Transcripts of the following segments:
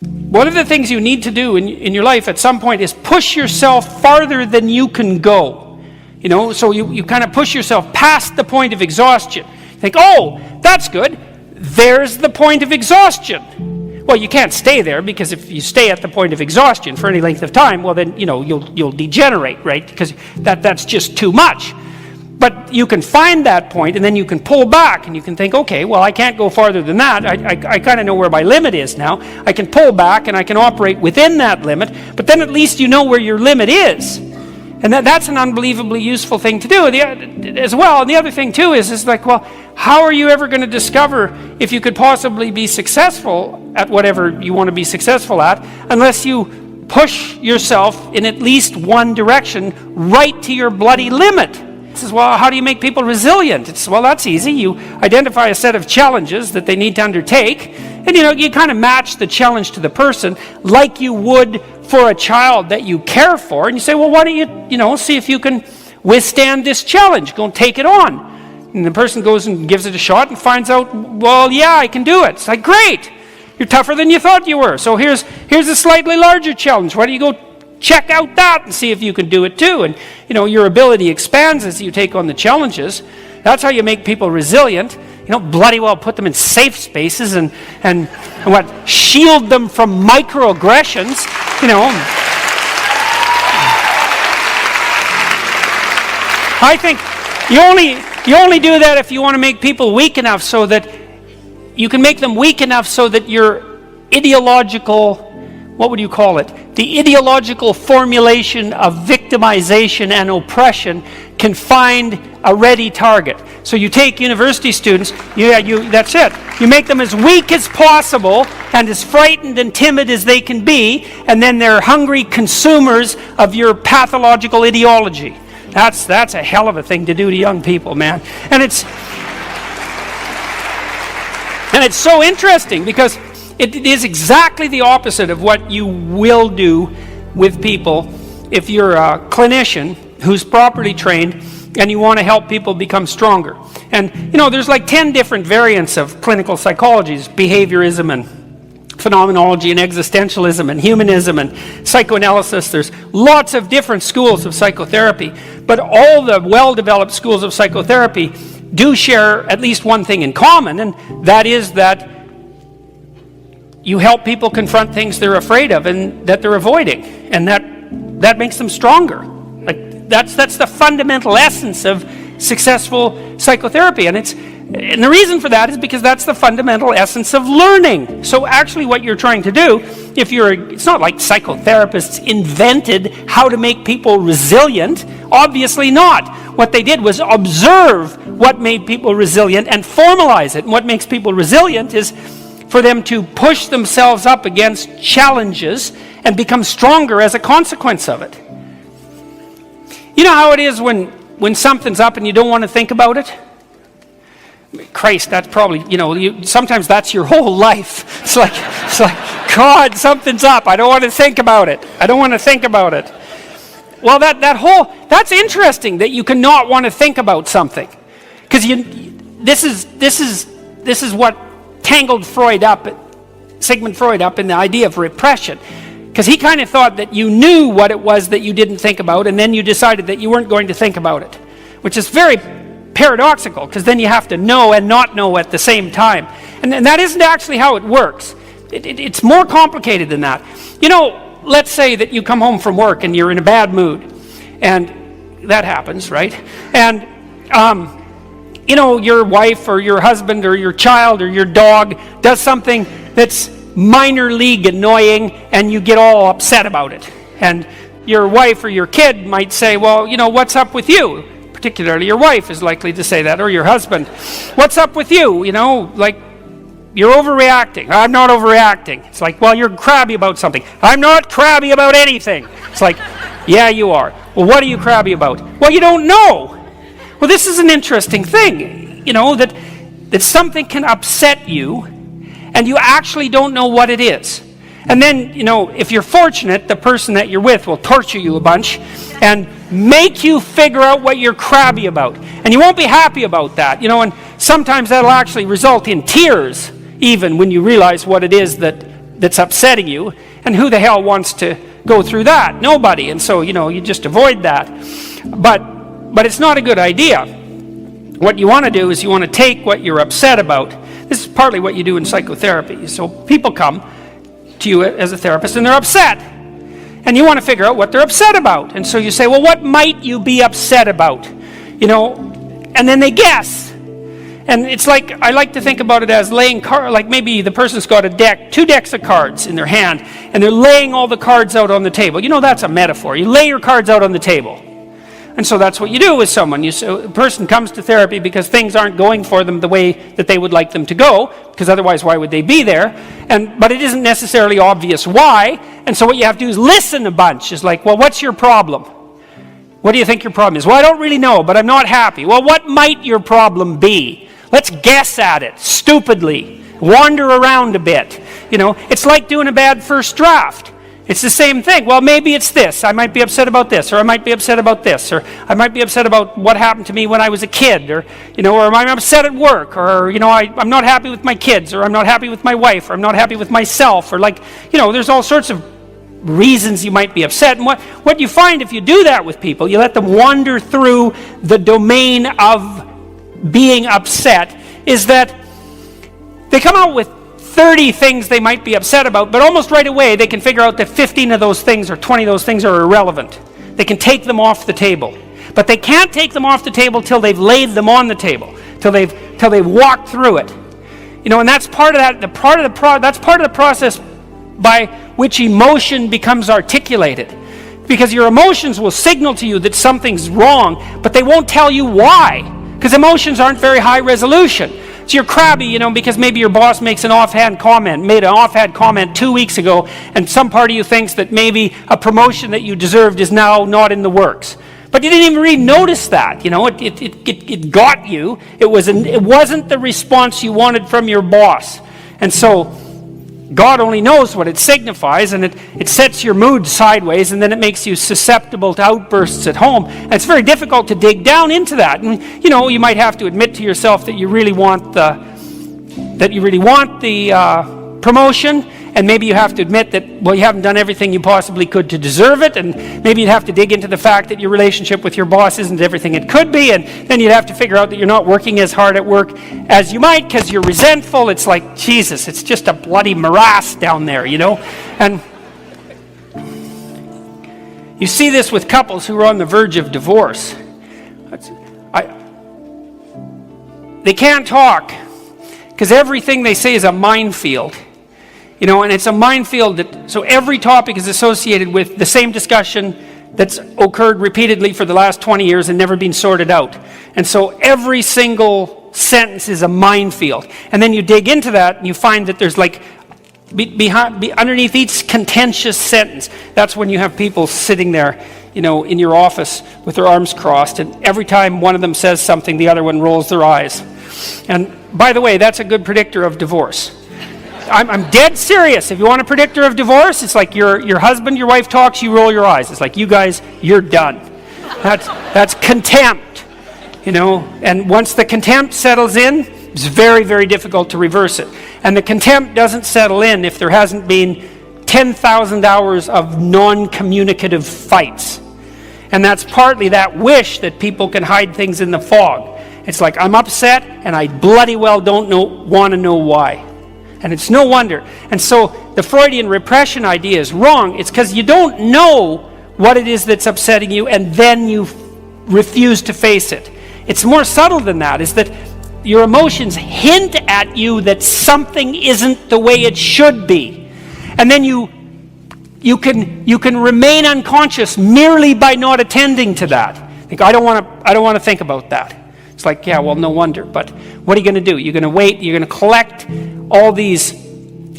One of the things you need to do in your life at some point is push yourself farther than you can go. So you kind of push yourself past the point of exhaustion. You think, oh, that's good. There's the point of exhaustion. Well, you can't stay there, because if you stay at the point of exhaustion for any length of time, well then, you'll degenerate, right? Because that's just too much. But you can find that point, and then you can pull back, and you can think, okay, well, I can't go farther than that. I kind of know where my limit is now. I can pull back, and I can operate within that limit, but then at least you know where your limit is. And that's an unbelievably useful thing to do as well. And the other thing, too, is like, well, how are you ever going to discover if you could possibly be successful at whatever you want to be successful at, unless you push yourself in at least one direction right to your bloody limit? It says, well, how do you make people resilient? It's, well, that's easy. You identify a set of challenges that they need to undertake, and you kind of match the challenge to the person like you would for a child that you care for, and you say, well, why don't you see if you can withstand this challenge? Go and take it on. And the person goes and gives it a shot and finds out, well, yeah, I can do it. It's like, great, you're tougher than you thought you were. So here's a slightly larger challenge. Why don't you go check out that and see if you can do it too? And your ability expands as you take on the challenges. That's how you make people resilient. Bloody well put them in safe spaces and what, shield them from microaggressions. I think you only do that if you want to make people weak enough, so that you can make them weak enough so that your ideological, what would you call it? The ideological formulation of victimization and oppression can find a ready target. So you take university students, that's it. You make them as weak as possible and as frightened and timid as they can be, and then they're hungry consumers of your pathological ideology. That's a hell of a thing to do to young people, man. And it's so interesting, because it is exactly the opposite of what you will do with people if you're a clinician who's properly trained and you want to help people become stronger. And, there's like 10 different variants of clinical psychologies: behaviorism and phenomenology and existentialism and humanism and psychoanalysis. There's lots of different schools of psychotherapy, but all the well-developed schools of psychotherapy do share at least one thing in common, and that is that you help people confront things they're afraid of and that they're avoiding, and that makes them stronger. Like that's the fundamental essence of successful psychotherapy, and the reason for that is because that's the fundamental essence of learning. So actually what you're trying to do, it's not like psychotherapists invented how to make people resilient. Obviously not. What they did was observe what made people resilient and formalize it. And what makes people resilient is for them to push themselves up against challenges and become stronger as a consequence of it. You know how it is when something's up and you don't want to think about it? Christ, that's probably, sometimes that's your whole life. It's like, God, something's up. I don't want to think about it. Well, that's interesting that you cannot want to think about something. Because this is what tangled Sigmund Freud up in the idea of repression. Because he kind of thought that you knew what it was that you didn't think about, and then you decided that you weren't going to think about it, which is very paradoxical, because then you have to know and not know at the same time. And that isn't actually how it works. It's more complicated than that. Let's say that you come home from work and you're in a bad mood, and that happens, right? And your wife or your husband or your child or your dog does something that's minor league annoying, and you get all upset about it. And your wife or your kid might say, well, what's up with you? Particularly your wife is likely to say that, or your husband. What's up with you? Like, you're overreacting. I'm not overreacting. It's like, well, you're crabby about something. I'm not crabby about anything. It's like, yeah, you are. Well, what are you crabby about? Well, you don't know. Well, this is an interesting thing, that something can upset you, and you actually don't know what it is. And then, if you're fortunate, the person that you're with will torture you a bunch and make you figure out what you're crabby about. And you won't be happy about that, and sometimes that'll actually result in tears, even when you realize what it is that that's upsetting you, and who the hell wants to go through that? Nobody. And so, you just avoid that. But it's not a good idea. What you want to do is you want to take what you're upset about. This is partly what you do in psychotherapy. So people come to you as a therapist and they're upset. And you want to figure out what they're upset about. And so you say, well, what might you be upset about? And then they guess. And it's like, I like to think about it as laying cards, like maybe the person's got two decks of cards in their hand, and they're laying all the cards out on the table. That's a metaphor. You lay your cards out on the table. And so that's what you do with someone. A person comes to therapy because things aren't going for them the way that they would like them to go, because otherwise why would they be there? But it isn't necessarily obvious why. And so what you have to do is listen a bunch. It's like, well, what's your problem? What do you think your problem is? Well, I don't really know, but I'm not happy. Well, what might your problem be? Let's guess at it, stupidly. Wander around a bit. It's like doing a bad first draft. It's the same thing. Well, maybe it's this. I might be upset about this, or I might be upset about this, or I might be upset about what happened to me when I was a kid, or I'm upset at work, or I'm not happy with my kids, or I'm not happy with my wife, or I'm not happy with myself, or there's all sorts of reasons you might be upset. And what you find if you do that with people, you let them wander through the domain of being upset, is that they come out with 30 things they might be upset about, but almost right away they can figure out that 15 of those things or 20 of those things are irrelevant. They can take them off the table. But they can't take them off the table till they've laid them on the table, till they've walked through it. And that's part of that. That's part of the process by which emotion becomes articulated. Because your emotions will signal to you that something's wrong, but they won't tell you why. Because emotions aren't very high resolution. So you're crabby, because maybe your boss made an offhand comment 2 weeks ago, and some part of you thinks that maybe a promotion that you deserved is now not in the works. But you didn't even really notice that. It got you. It wasn't the response you wanted from your boss. And so God only knows what it signifies, and it sets your mood sideways, and then it makes you susceptible to outbursts at home. And it's very difficult to dig down into that. And you might have to admit to yourself that you really want the promotion, and maybe you have to admit that, well, you haven't done everything you possibly could to deserve it, and maybe you'd have to dig into the fact that your relationship with your boss isn't everything it could be, and then you'd have to figure out that you're not working as hard at work as you might because you're resentful. It's like, Jesus, it's just a bloody morass down there, And you see this with couples who are on the verge of divorce. They can't talk because everything they say is a minefield. And it's a minefield so every topic is associated with the same discussion that's occurred repeatedly for the last 20 years and never been sorted out. And so every single sentence is a minefield. And then you dig into that and you find that there's underneath each contentious sentence, that's when you have people sitting there, in your office with their arms crossed, and every time one of them says something, the other one rolls their eyes. And by the way, that's a good predictor of divorce. I'm dead serious. If you want a predictor of divorce, it's like your husband, your wife talks, you roll your eyes. It's like, you guys, you're done. That's contempt, And once the contempt settles in, it's very, very difficult to reverse it. And the contempt doesn't settle in if there hasn't been 10,000 hours of non-communicative fights. And that's partly that wish that people can hide things in the fog. It's like, I'm upset, and I bloody well don't want to know why. And it's no wonder. And so the Freudian repression idea is wrong. It's because you don't know what it is that's upsetting you, and then you refuse to face it. It's more subtle than that, is that your emotions hint at you that something isn't the way it should be. And then you can remain unconscious merely by not attending to that. Think, I don't want to think about that. It's like, yeah, well, no wonder. But what are you going to do? You're going to wait. You're going to collect all these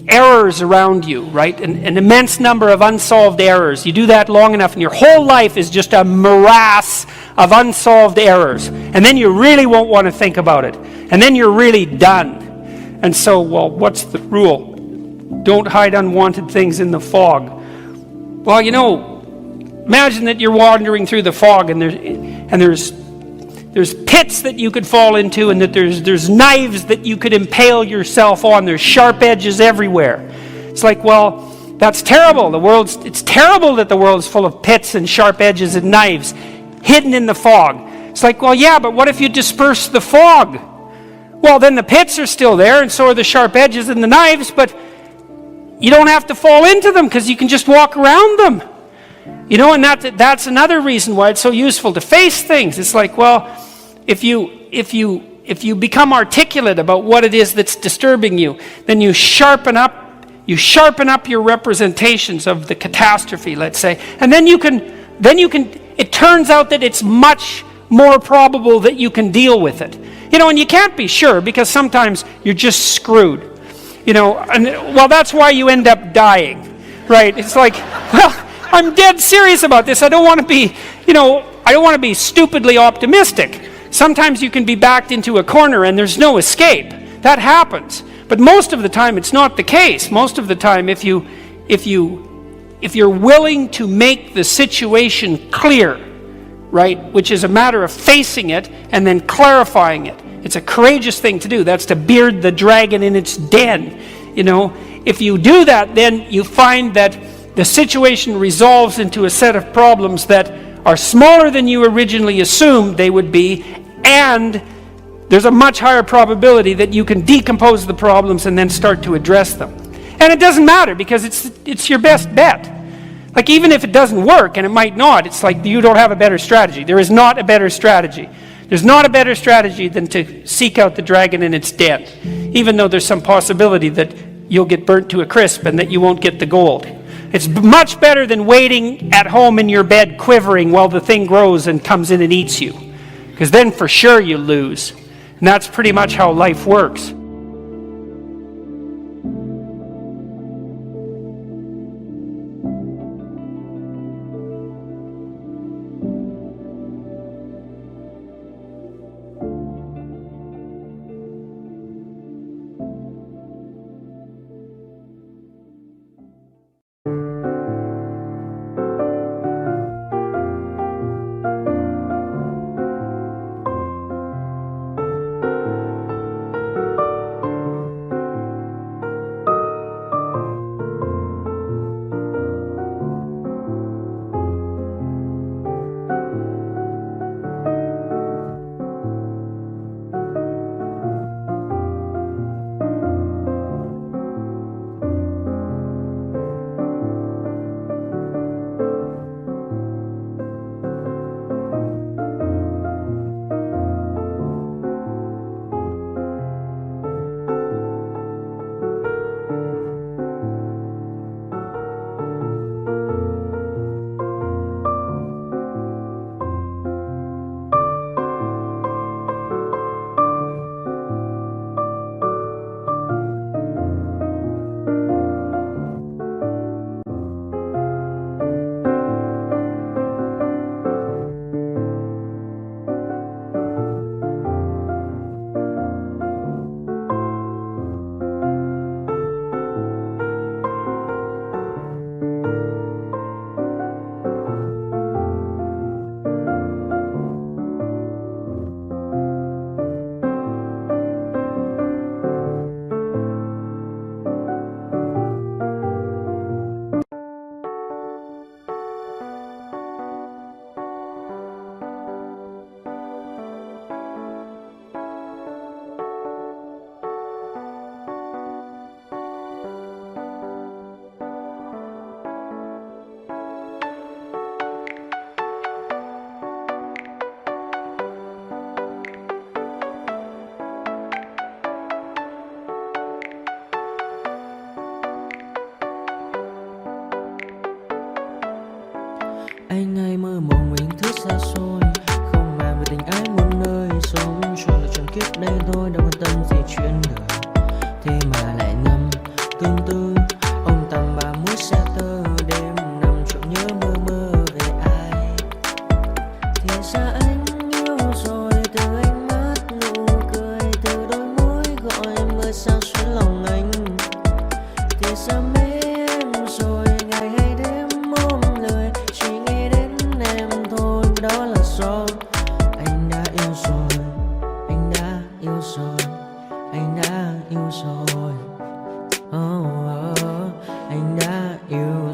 errors around you, right? An immense number of unsolved errors. You do that long enough, and your whole life is just a morass of unsolved errors. And then you really won't want to think about it. And then you're really done. And so, well, what's the rule? Don't hide unwanted things in the fog. Well, imagine that you're wandering through the fog, and there's pits that you could fall into, and that there's knives that you could impale yourself on. There's sharp edges everywhere. It's like, well, that's terrible. It's terrible that the world's full of pits and sharp edges and knives hidden in the fog. It's like, well, yeah, but what if you disperse the fog? Well, then the pits are still there, and so are the sharp edges and the knives, but you don't have to fall into them because you can just walk around them. You know, and that's another reason why it's so useful to face things. It's like, well, if you become articulate about what it is that's disturbing you, then you sharpen up your representations of the catastrophe, let's say, and then you can, it turns out that it's much more probable that you can deal with it. You know, and you can't be sure because sometimes you're just screwed. You know, and well, that's why you end up dying, right? It's like, well, I'm dead serious about this. I don't want to be stupidly optimistic. Sometimes you can be backed into a corner and there's no escape. That happens. But most of the time it's not the case. Most of the time if you're willing to make the situation clear, right, which is a matter of facing it and then clarifying it. It's a courageous thing to do. That's to beard the dragon in its den. You know, if you do that, then you find that the situation resolves into a set of problems that are smaller than you originally assumed they would be, and there's a much higher probability that you can decompose the problems and then start to address them. And it doesn't matter because it's your best bet. Like, even if it doesn't work, and it might not, it's like you don't have a better strategy. There is not a better strategy. There's not a better strategy than to seek out the dragon in its den, even though there's some possibility that you'll get burnt to a crisp and that you won't get the gold. It's much better than waiting at home in your bed quivering while the thing grows and comes in and eats you. Because then for sure you lose. And that's pretty much how life works. Anh hay mơ mộng mình thứ xa xôi, không màng về tình ái muôn nơi, sống cho là trọn kiếp đây thôi, đâu quan tâm gì chuyện đời. Thế mà lại ngâm tương tư, ông tầm bà mũi xe tơ, đêm nằm trộm nhớ mơ mơ về ai. Thì ra anh yêu rồi, từ ánh mắt nụ cười, từ đôi môi gọi mưa sao xuyến lòng anh. Thì ra mê em rồi, ngày hay đêm ôm lời, chỉ nghĩ đến em thôi, đó là do anh đã yêu rồi, anh đã yêu rồi, anh đã yêu